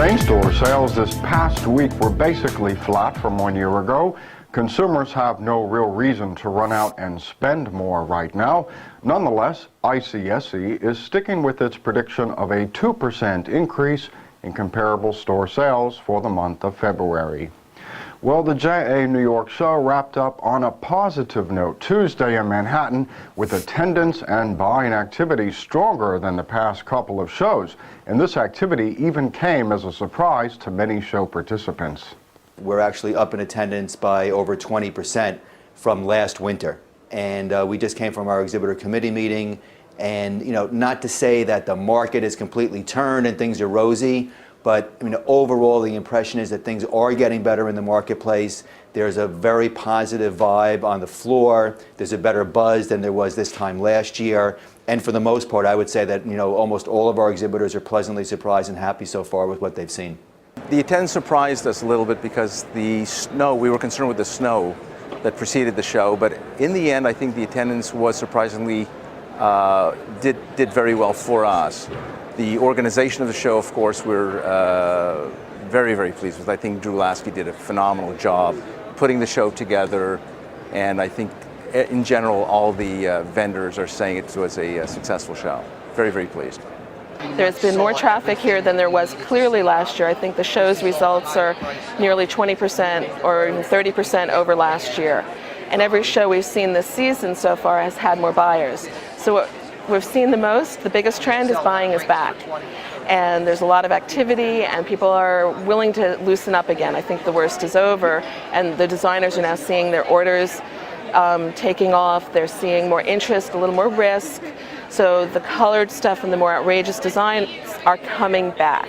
Same-store sales this past week were basically flat from 1 year ago. Consumers have no real reason to run out and spend more right now. Nonetheless, ICSC is sticking with its prediction of a 2% increase in comparable store sales for the month of February. Well, the JA New York show wrapped up on a positive note Tuesday in Manhattan, with attendance and buying activity stronger than the past couple of shows. And this activity even came as a surprise to many show participants. We're actually up in attendance by over 20% from last winter. And we just came from our exhibitor committee meeting. And, not to say that the market is completely turned and things are rosy, but overall the impression is that things are getting better in the marketplace. There's a very positive vibe on the floor. There's a better buzz than there was this time last year. And for the most part, I would say that almost all of our exhibitors are pleasantly surprised and happy so far with what they've seen. The attendance surprised us a little bit because the snow, we were concerned with the snow that preceded the show, but in the end I think the attendance was surprisingly did very well for us. The organization of the show, of course, we're very, very pleased with. I think Drew Lawsky did a phenomenal job putting the show together, and I think in general all the vendors are saying it was a successful show. Very, very pleased. There's been more traffic here than there was clearly last year. I think the show's results are nearly 20% or even 30% over last year. And every show we've seen this season so far has had more buyers. So what we've seen the most, the biggest trend is buying is back. And there's a lot of activity and people are willing to loosen up again. I think the worst is over and the designers are now seeing their orders taking off. They're seeing more interest, a little more risk. So the colored stuff and the more outrageous designs are coming back.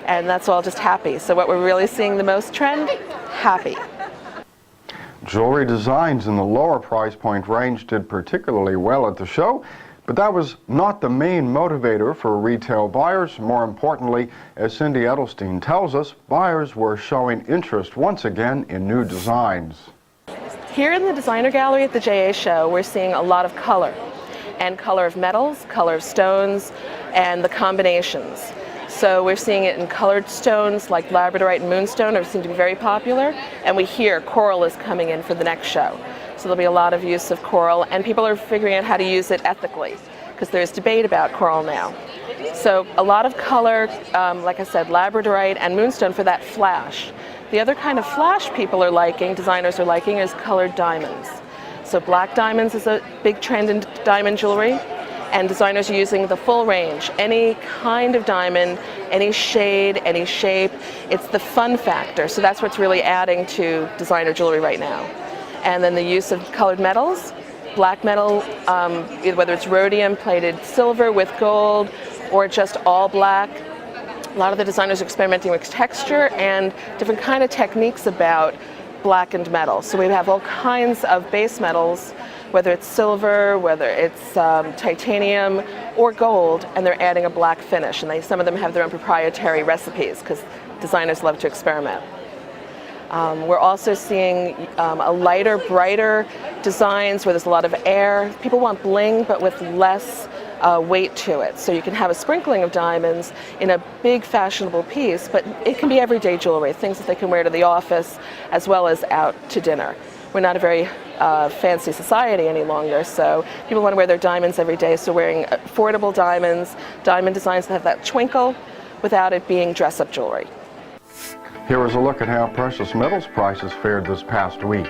And that's all just happy. So what we're really seeing the most trend, happy. Jewelry designs in the lower price point range did particularly well at the show, but that was not the main motivator for retail buyers. More importantly, as Cindy Edelstein tells us, buyers were showing interest once again in new designs. Here in the designer gallery at the JA show, we're seeing a lot of color. And color of metals, color of stones, and the combinations. So we're seeing it in colored stones like labradorite and moonstone seem to be very popular, and we hear coral is coming in for the next show. So there'll be a lot of use of coral, and people are figuring out how to use it ethically, because there's debate about coral now. So a lot of color, like I said, labradorite and moonstone for that flash. The other kind of flash people are liking, designers are liking, is colored diamonds. So black diamonds is a big trend in diamond jewelry, and designers are using the full range. Any kind of diamond, any shade, any shape. It's the fun factor, so that's what's really adding to designer jewelry right now. And then the use of colored metals, black metal, whether it's rhodium plated silver with gold, or just all black. A lot of the designers are experimenting with texture and different kind of techniques about blackened metal. So we have all kinds of base metals, whether it's silver, whether it's titanium or gold, and they're adding a black finish. And some of them have their own proprietary recipes because designers love to experiment. We're also seeing a lighter, brighter designs where there's a lot of air. People want bling, but with less weight to it. So you can have a sprinkling of diamonds in a big fashionable piece, but it can be everyday jewelry, things that they can wear to the office as well as out to dinner. We're not a very fancy society any longer, so people want to wear their diamonds every day, so wearing affordable diamonds, diamond designs that have that twinkle without it being dress-up jewelry. Here is a look at how precious metals prices fared this past week.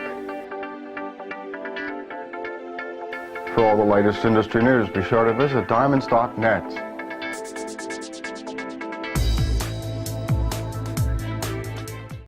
For all the latest industry news, be sure to visit diamonds.net.